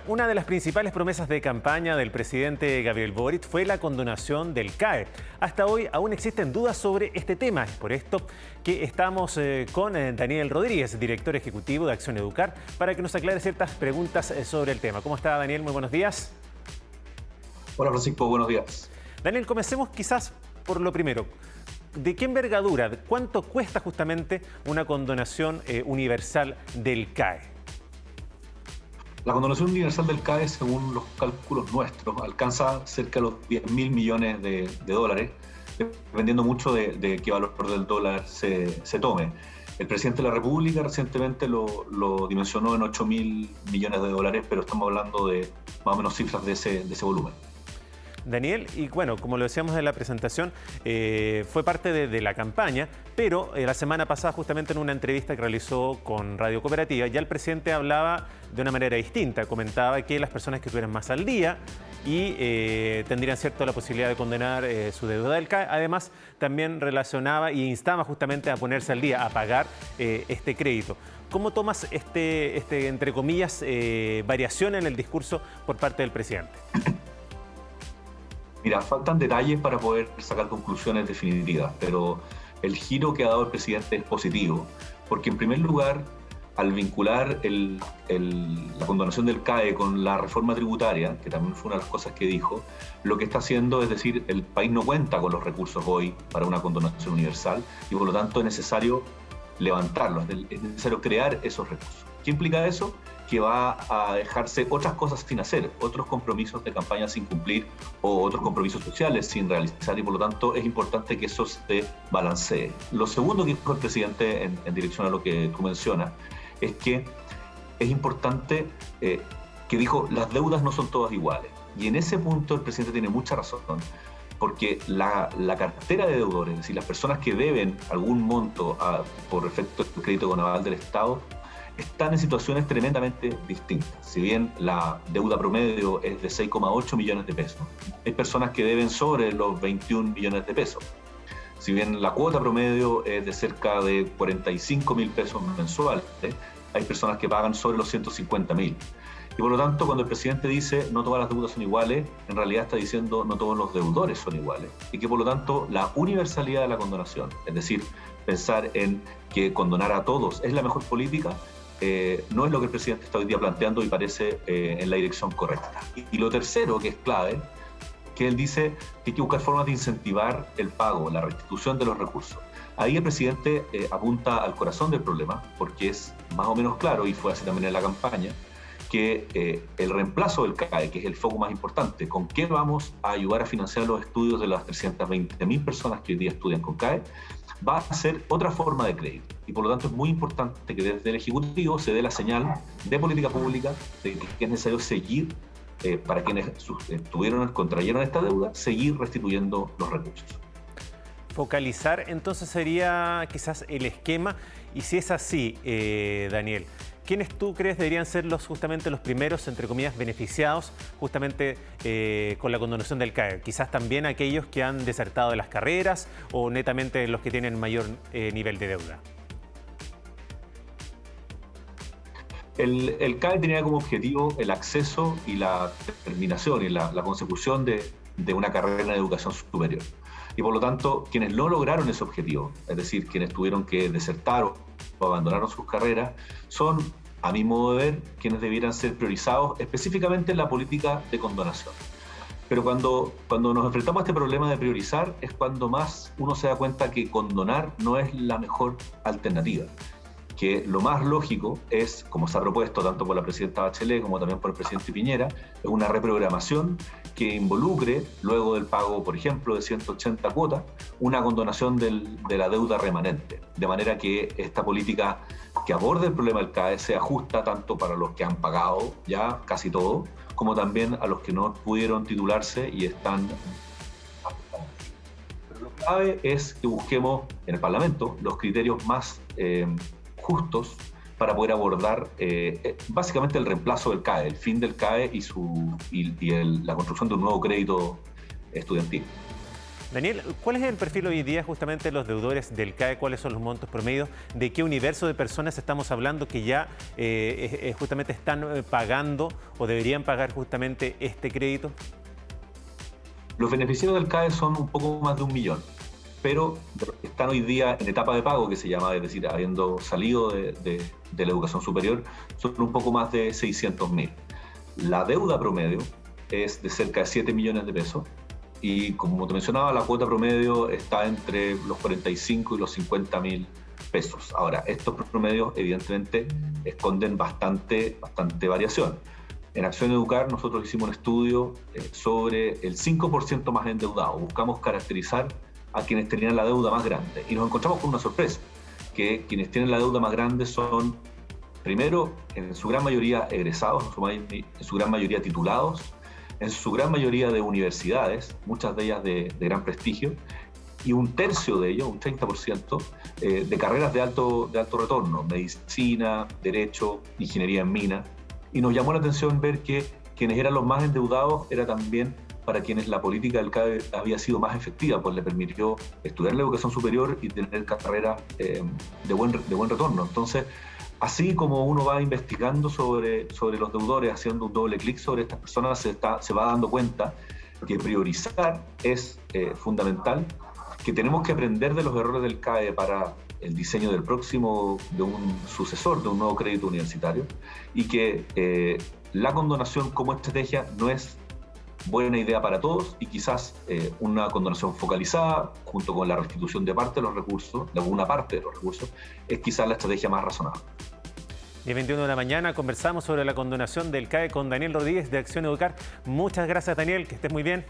Una de las principales promesas de campaña del presidente Gabriel Boric fue la condonación del CAE. Hasta hoy aún existen dudas sobre este tema. Es por esto que estamos con Daniel Rodríguez, director ejecutivo de Acción Educar, para que nos aclare ciertas preguntas sobre el tema. ¿Cómo está, Daniel? Muy buenos días. Hola, Francisco. Buenos días. Daniel, comencemos quizás por lo primero. ¿De qué envergadura, cuánto cuesta justamente una condonación universal del CAE? La condonación universal del CAE, según los cálculos nuestros, alcanza cerca de los 10.000 millones de dólares, dependiendo mucho de qué valor del dólar se tome. El presidente de la República recientemente lo dimensionó en 8.000 millones de dólares, pero estamos hablando de más o menos cifras de ese volumen. Daniel, y bueno, como lo decíamos en la presentación, fue parte de la campaña, pero la semana pasada, justamente en una entrevista que realizó con Radio Cooperativa, ya el presidente hablaba de una manera distinta. Comentaba que las personas que estuvieran más al día y tendrían cierto la posibilidad de condenar su deuda del CAE. Además, también relacionaba y instaba justamente a ponerse al día, a pagar este crédito. ¿Cómo tomas entre comillas, variación en el discurso por parte del presidente? Mira, faltan detalles para poder sacar conclusiones definitivas, pero el giro que ha dado el presidente es positivo, porque en primer lugar, al vincular la condonación del CAE con la reforma tributaria, que también fue una de las cosas que dijo, lo que está haciendo es decir, el país no cuenta con los recursos hoy para una condonación universal y por lo tanto es necesario levantarlos, es necesario crear esos recursos. ¿Qué implica eso? Que va a dejarse otras cosas sin hacer, otros compromisos de campaña sin cumplir o otros compromisos sociales sin realizar y por lo tanto es importante que eso se balancee. Lo segundo que dijo el presidente en dirección a lo que tú mencionas es que es importante que dijo las deudas no son todas iguales y en ese punto el presidente tiene mucha razón porque la cartera de deudores, es decir, las personas que deben algún monto por efecto del crédito con aval del Estado, están en situaciones tremendamente distintas. Si bien la deuda promedio es de 6,8 millones de pesos, hay personas que deben sobre los 21 millones de pesos. Si bien la cuota promedio es de cerca de 45.000 pesos mensuales, hay personas que pagan sobre los 150.000. Y por lo tanto, cuando el presidente dice no todas las deudas son iguales, en realidad está diciendo no todos los deudores son iguales. Y que por lo tanto la universalidad de la condonación, es decir, pensar en que condonar a todos es la mejor política, no es lo que el presidente está hoy día planteando y parece en la dirección correcta. Y lo tercero, que es clave, que él dice que hay que buscar formas de incentivar el pago, la restitución de los recursos. Ahí el presidente apunta al corazón del problema, porque es más o menos claro, y fue así también en la campaña, que el reemplazo del CAE, que es el foco más importante, con qué vamos a ayudar a financiar los estudios de las 320.000 personas que hoy día estudian con CAE, va a ser otra forma de crédito. Y por lo tanto es muy importante que desde el Ejecutivo se dé la señal de política pública de que es necesario seguir, para quienes contrayeron esta deuda, seguir restituyendo los recursos. Focalizar entonces sería quizás el esquema, y si es así, Daniel, ¿quiénes tú crees deberían ser justamente los primeros, entre comillas, beneficiados justamente con la condonación del CAE? Quizás también aquellos que han desertado de las carreras o netamente los que tienen mayor nivel de deuda. El CAE tenía como objetivo el acceso y la terminación y la consecución de una carrera en educación superior. Y por lo tanto, quienes no lograron ese objetivo, es decir, quienes tuvieron que desertar o abandonaron sus carreras, son, a mi modo de ver, quienes debieran ser priorizados específicamente en la política de condonación. Pero cuando nos enfrentamos a este problema de priorizar es cuando más uno se da cuenta que condonar no es la mejor alternativa. Que lo más lógico es, como se ha propuesto tanto por la presidenta Bachelet como también por el presidente Piñera, es una reprogramación que involucre, luego del pago, por ejemplo, de 180 cuotas, una condonación de la deuda remanente. De manera que esta política que aborde el problema del CAE sea justa tanto para los que han pagado ya casi todo, como también a los que no pudieron titularse y están. Pero lo clave es que busquemos en el Parlamento los criterios más justos para poder abordar básicamente el reemplazo del CAE, el fin del CAE y la construcción de un nuevo crédito estudiantil. Daniel, ¿cuál es el perfil hoy día justamente de los deudores del CAE? ¿Cuáles son los montos promedios? ¿De qué universo de personas estamos hablando que ya justamente están pagando o deberían pagar justamente este crédito? Los beneficiarios del CAE son un poco más de 1 millón, pero están hoy día en etapa de pago, que se llama, es decir, habiendo salido de la educación superior, son un poco más de 600.000. La deuda promedio es de cerca de 7 millones de pesos y, como te mencionaba, la cuota promedio está entre los 45 y los 50.000 pesos. Ahora, estos promedios evidentemente esconden bastante variación. En Acción Educar nosotros hicimos un estudio sobre el 5% más endeudado. Buscamos caracterizar a quienes tenían la deuda más grande y nos encontramos con una sorpresa, que quienes tienen la deuda más grande son, primero, en su gran mayoría egresados, en su gran mayoría titulados, en su gran mayoría de universidades, muchas de ellas de gran prestigio, y un tercio de ellos, un 30%, de carreras de alto retorno, medicina, derecho, ingeniería en mina. Y nos llamó la atención ver que quienes eran los más endeudados era también para quienes la política del CAE había sido más efectiva, pues le permitió estudiar la educación superior y tener carreras de buen retorno. Entonces, así como uno va investigando sobre los deudores, haciendo un doble clic sobre estas personas, se va dando cuenta que priorizar es fundamental, que tenemos que aprender de los errores del CAE para el diseño de un sucesor, de un nuevo crédito universitario, y que la condonación como estrategia no es buena idea para todos, y quizás una condonación focalizada junto con la restitución de parte de los recursos, de alguna parte de los recursos, es quizás la estrategia más razonable. 10:21 de la mañana conversamos sobre la condonación del CAE con Daniel Rodríguez de Acción Educar. Muchas gracias, Daniel, que estés muy bien.